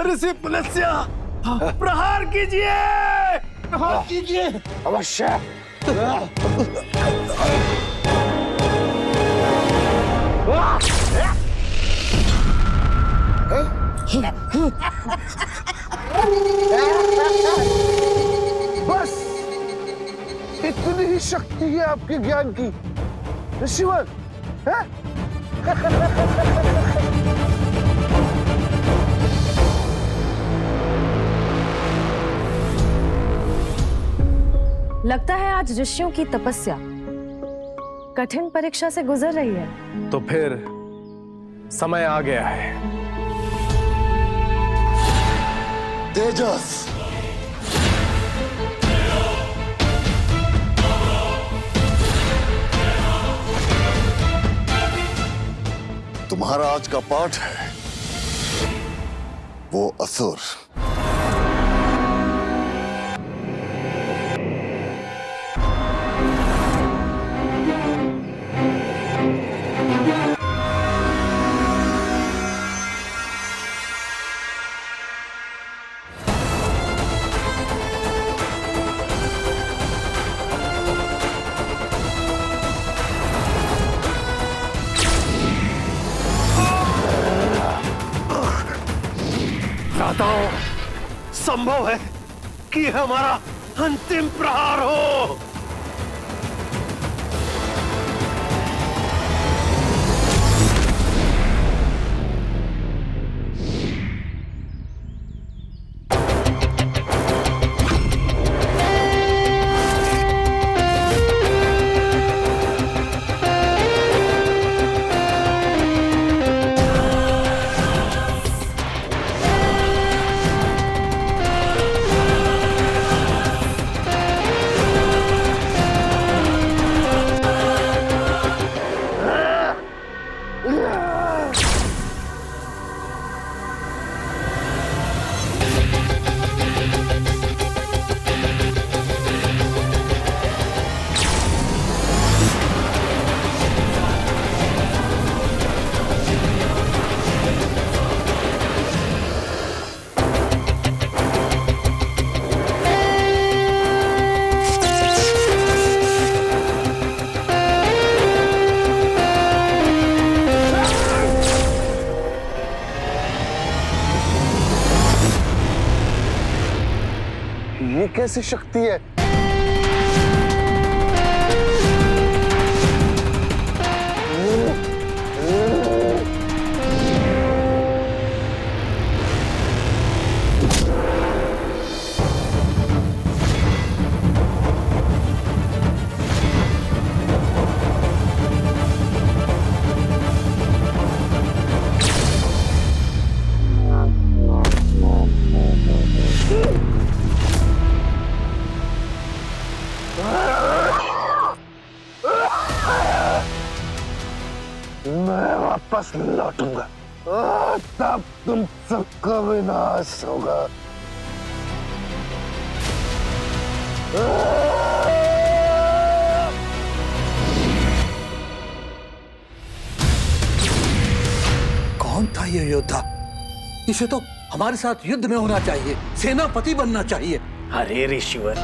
ऋषि पुलस्त्य, प्रहार कीजिए, प्रहार कीजिए। अवश्य। बस इतनी ही शक्ति है आपके ज्ञान की ऋषिवर, है? लगता है आज ऋषियों की तपस्या कठिन परीक्षा से गुजर रही है। तो फिर समय आ गया है। तेजस, तुम्हारा आज का पाठ है वो असुर। भ्राताओं, संभव है कि हमारा अंतिम प्रहार हो। ये कैसी शक्ति है? मैं वापस लौटूंगा और तब तुम सबका विनाश होगा। कौन था ये योद्धा? इसे तो हमारे साथ युद्ध में होना चाहिए, सेनापति बनना चाहिए। अरे ऋषिवर,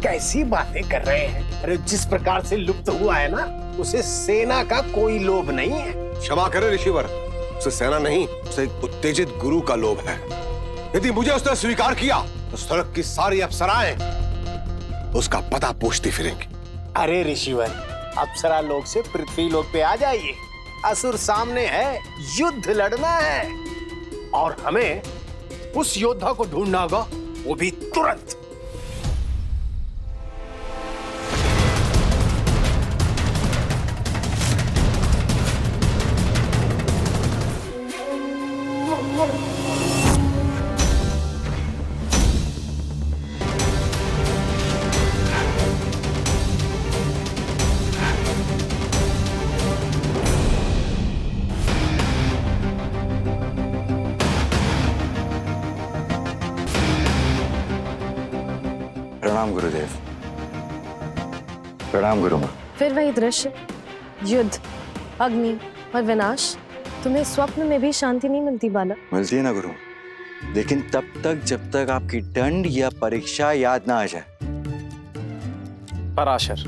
कैसी बातें कर रहे हैं? अरे जिस प्रकार से लुप्त हुआ है ना, उसे सेना का कोई लोभ नहीं है। क्षमा करें ऋषिवर, उसे सेना नहीं, उसे एक उत्तेजित गुरु का लोभ है। यदि मुझे उसने स्वीकार किया तो स्वर्ग की सारी अप्सराएं उसका पता पूछती फिरेंगी। अरे ऋषिवर, अप्सरा लोक से पृथ्वी लोक पे आ जाइए। असुर सामने है, युद्ध लड़ना है और हमें उस योद्धा को ढूंढना होगा, वो भी तुरंत। प्रणाम गुरुदेव। प्रणाम गुरुमा। फिर वही दृश्य, युद्ध, अग्नि और विनाश। तुम्हें स्वप्न में भी शांति नहीं मिलती बालक? मिलती है ना गुरु, लेकिन तब तक जब तक आपकी दंड या परीक्षा याद ना आ जाए। पराशर,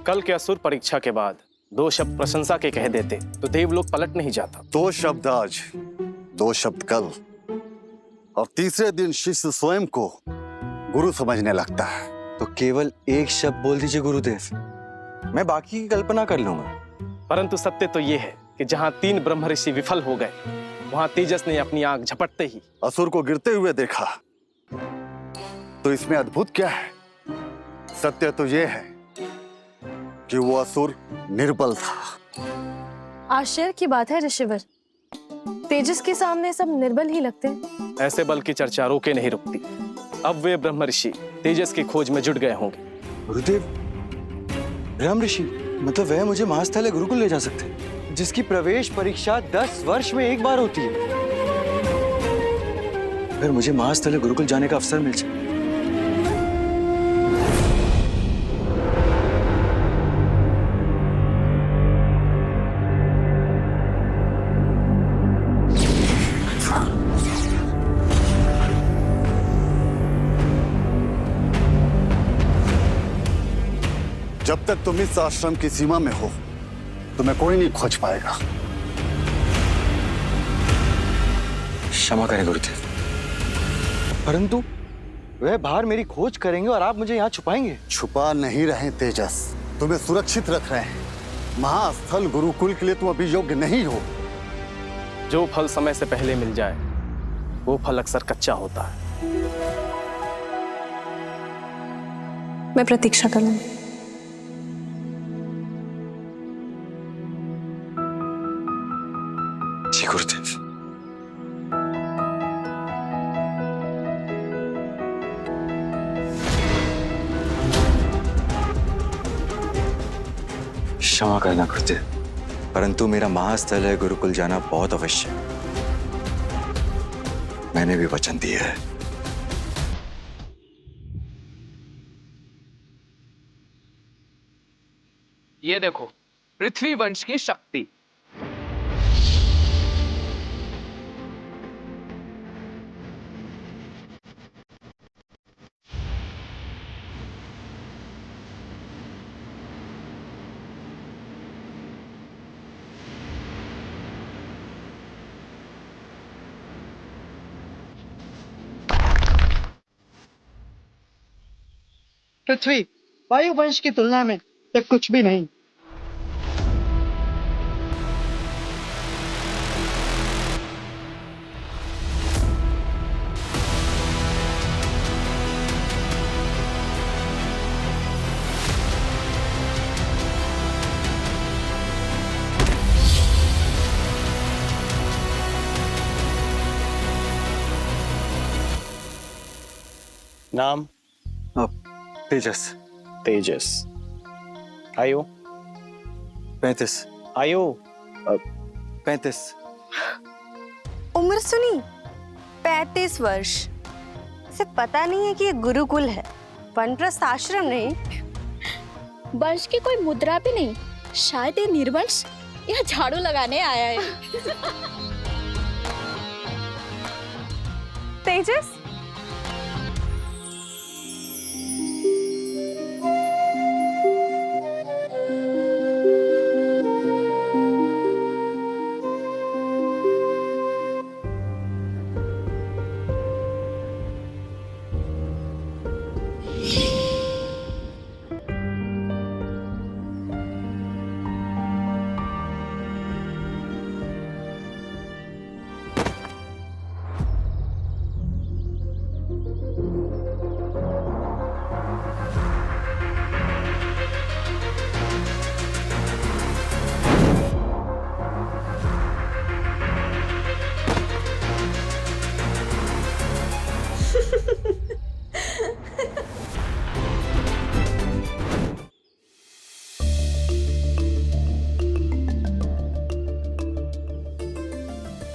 कल के असुर परीक्षा के बाद 2 शब्द प्रशंसा के कह देते तो देवलोक पलट नहीं जाता। 2 शब्द आज, 2 शब्द कल, और तीसरे दिन शिष्य स्वयं को गुरु समझने लगता है। तो केवल एक शब्द बोल दीजिए गुरुदेव, मैं बाकी की कल्पना कर लूंगा। परंतु सत्य तो ये है कि जहां 3 ब्रह्म ऋषि विफल हो गए, वहां तेजस ने अपनी आंख झपटते ही असुर को गिरते हुए देखा। तो इसमें अद्भुत क्या है? सत्य तो यह है कि वो असुर निर्बल था। आश्चर्य की बात है ऋषिवर, तेजस के सामने सब निर्बल ही लगते हैं। ऐसे बल की चर्चा रोके नहीं रुकती। अब वे ब्रह्म ऋषि तेजस की खोज में जुट गए होंगे। गुरुदेव, ब्रह्म ऋषि मतलब वह मुझे महास्थल गुरुकुल ले जा सकते हैं, जिसकी प्रवेश परीक्षा 10 वर्ष में एक बार होती है। अगर मुझे महास्थल गुरुकुल जाने का अवसर मिल जाए। जब तक तुम इस आश्रम की सीमा में हो, तुम्हें कोई नहीं खोज पाएगा। क्षमा करें गुरुदेव, परंतु वह बाहर मेरी खोज करेंगे और आप मुझे यहाँ छुपाएंगे। छुपा नहीं रहे तेजस, तुम्हें सुरक्षित रख रहे हैं। महास्थल गुरुकुल के लिए तुम अभी योग्य नहीं हो। जो फल समय से पहले मिल जाए वो फल अक्सर कच्चा होता है। मैं प्रतीक्षा कर लूंगी। जी गुरुदेव। क्षमा करना गुरुदेव, परंतु मेरा महास्थल है गुरुकुल जाना बहुत अवश्य। मैंने भी वचन दिया है। ये देखो, पृथ्वी वंश की शक्ति। पृथ्वी वायु वंश की तुलना में यह कुछ भी नहीं। नाम? तेजस। तेजस। आयु? 35। आयु? 35। उम्र सुनी? 35 वर्ष। इसे पता नहीं है कि ये गुरुकुल है, वनप्रस्थ आश्रम नहीं। वंश की कोई मुद्रा भी नहीं, शायद ये निर्वंश यहाँ झाड़ू लगाने आया है। तेजस,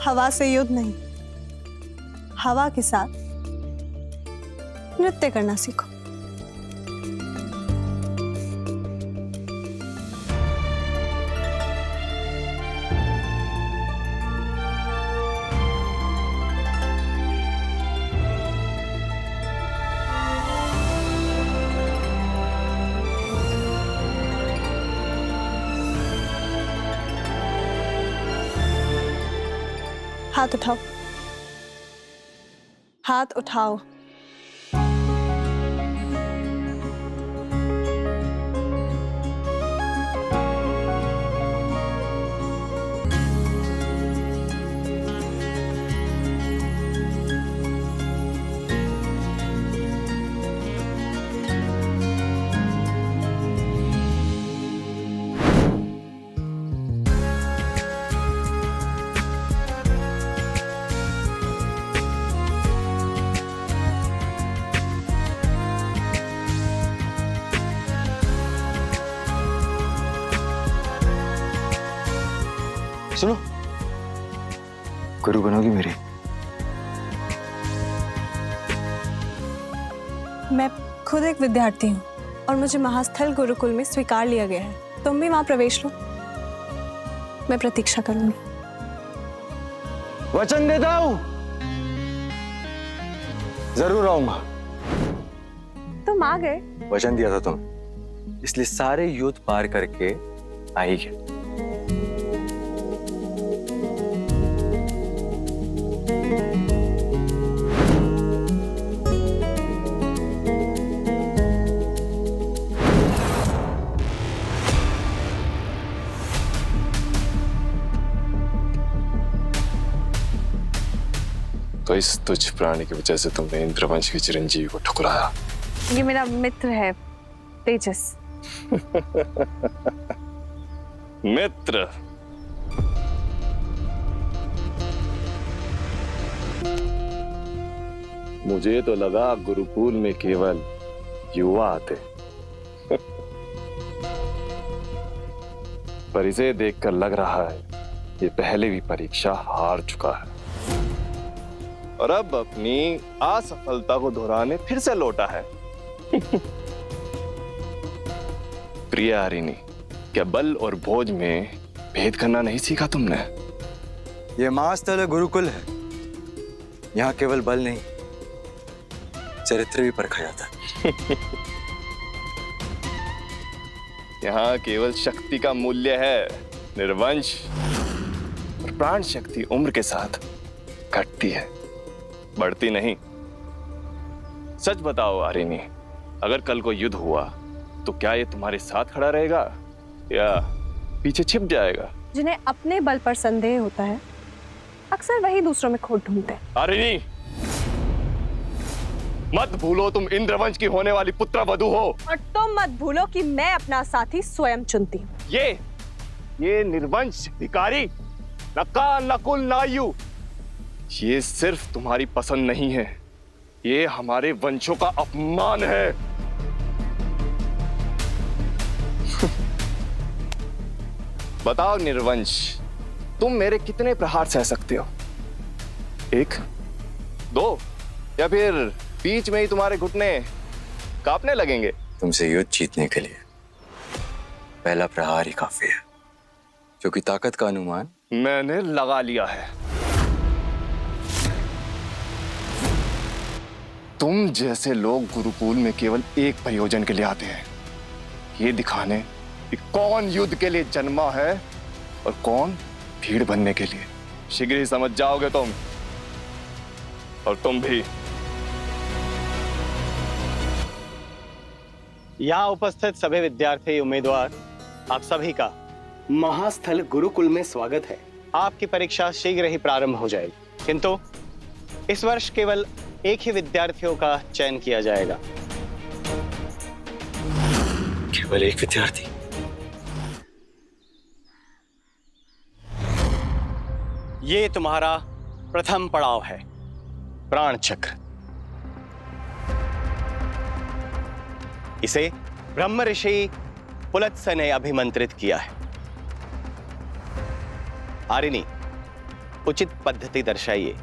हवा से युद्ध नहीं, हवा के साथ नृत्य करना सीखो। हाथ उठाओ, हाथ उठाओ। सुनो, गुरु बनोगी मेरी? मैं खुद एक विद्यार्थी हूँ और मुझे महास्थल गुरुकुल में स्वीकार लिया गया है। तुम भी वहां प्रवेश लो, मैं प्रतीक्षा करूंगी। वचन देता हूं, जरूर आऊंगा। तुम आ गए? वचन दिया था तुम, इसलिए सारे युद्ध पार करके आ ही गए। तो इस तुच्छ प्राणी की वजह से तुमने इंद्रवंश के चिरंजीवी को ठुकराया। ये मेरा मित्र है तेजस। मित्र? मुझे तो लगा गुरुकुल में केवल युवा आते। पर इसे देखकर लग रहा है ये पहले भी परीक्षा हार चुका है और अब अपनी असफलता को दोहराने फिर से लौटा है। प्रिय आरिनी, क्या बल और भोज में भेद करना नहीं सीखा तुमने? ये महास्थल गुरुकुल है, यहाँ केवल बल नहीं, चरित्र भी परखा जाता है। यहाँ केवल शक्ति का मूल्य है, निर्वंश। और प्राण शक्ति उम्र के साथ घटती है, बढ़ती नहीं। सच बताओ आरिनी, अगर कल को युद्ध हुआ तो क्या ये तुम्हारे साथ खड़ा रहेगा या पीछे छिप जाएगा? जिन्हें अपने बल पर संदेह होता है, अक्सर वही दूसरों में खोट ढूंढते हैं। आरिनी, मत भूलो तुम इंद्रवंश की होने वाली पुत्रवधू हो। और तुम मत भूलो कि मैं अपना साथी स्वयं चुनती हूँ। ये निर्वंश भिखारी, नकाल नकुल नायु, ये सिर्फ तुम्हारी पसंद नहीं है, ये हमारे वंशों का अपमान है। बताओ निर्वंश, तुम मेरे कितने प्रहार सह सकते हो? 1, 2 या फिर बीच में ही तुम्हारे घुटने कांपने लगेंगे? तुमसे युद्ध जीतने के लिए पहला प्रहार ही काफी है, क्योंकि ताकत का अनुमान मैंने लगा लिया है। तुम जैसे लोग गुरुकुल में केवल एक प्रयोजन के लिए आते हैं, ये दिखाने कि कौन युद्ध के लिए जन्मा है और कौन भीड़ बनने के लिए। शीघ्र ही समझ जाओगे तुम, और तुम भी। यहाँ उपस्थित सभी विद्यार्थी उम्मीदवार, आप सभी का महास्थल गुरुकुल में स्वागत है। आपकी परीक्षा शीघ्र ही प्रारंभ हो जाएगी, किंतु इस वर्ष केवल एक ही विद्यार्थियों का चयन किया जाएगा। केवल एक विद्यार्थी? ये तुम्हारा प्रथम पड़ाव है, प्राण चक्र। इसे ब्रह्म ऋषि पुलत्स्य ने अभिमंत्रित किया है। आरिनी, उचित पद्धति दर्शाइए।